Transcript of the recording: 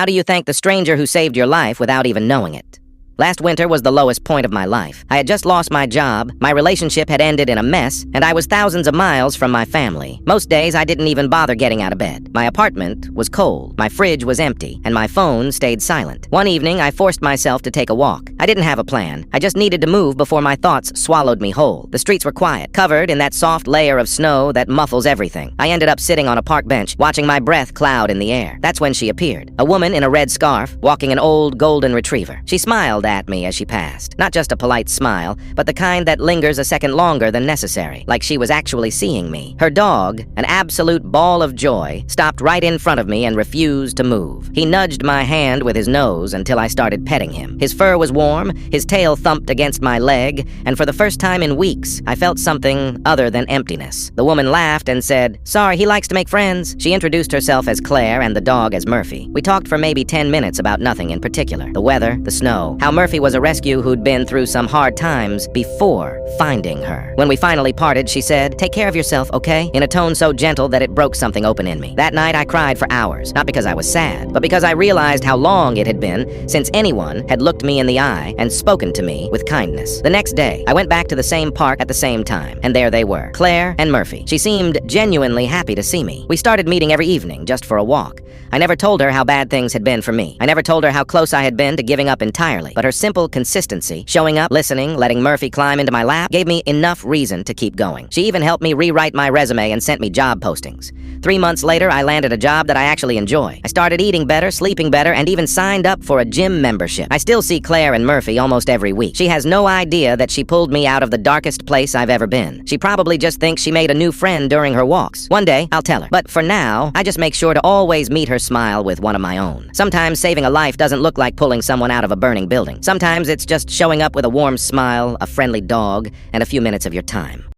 How do you thank the stranger who saved your life without even knowing it? Last winter was the lowest point of my life. I had just lost my job, my relationship had ended in a mess, and I was thousands of miles from my family. Most days I didn't even bother getting out of bed. My apartment was cold, my fridge was empty, and my phone stayed silent. One evening, I forced myself to take a walk. I didn't have a plan. I just needed to move before my thoughts swallowed me whole. The streets were quiet, covered in that soft layer of snow that muffles everything. I ended up sitting on a park bench, watching my breath cloud in the air. That's when she appeared. A woman in a red scarf, walking an old golden retriever. She smiled at me as she passed. Not just a polite smile, but the kind that lingers a second longer than necessary, like she was actually seeing me. Her dog, an absolute ball of joy, stopped right in front of me and refused to move. He nudged my hand with his nose until I started petting him. His fur was warm, his tail thumped against my leg, and for the first time in weeks, I felt something other than emptiness. The woman laughed and said, "Sorry, he likes to make friends." She introduced herself as Claire and the dog as Murphy. We talked for maybe 10 minutes about nothing in particular. The weather, the snow, how Murphy was a rescue who'd been through some hard times before finding her. When we finally parted, she said, "Take care of yourself, okay?" in a tone so gentle that it broke something open in me. That night, I cried for hours, not because I was sad, but because I realized how long it had been since anyone had looked me in the eye and spoken to me with kindness. The next day, I went back to the same park at the same time, and there they were, Claire and Murphy. She seemed genuinely happy to see me. We started meeting every evening just for a walk. I never told her how bad things had been for me. I never told her how close I had been to giving up entirely, but her simple consistency, showing up, listening, letting Murphy climb into my lap, gave me enough reason to keep going. She even helped me rewrite my resume and sent me job postings. 3 months later, I landed a job that I actually enjoy. I started eating better, sleeping better, and even signed up for a gym membership. I still see Claire and Murphy almost every week. She has no idea that she pulled me out of the darkest place I've ever been. She probably just thinks she made a new friend during her walks. One day, I'll tell her. But for now, I just make sure to always meet her smile with one of my own. Sometimes saving a life doesn't look like pulling someone out of a burning building. Sometimes it's just showing up with a warm smile, a friendly dog, and a few minutes of your time.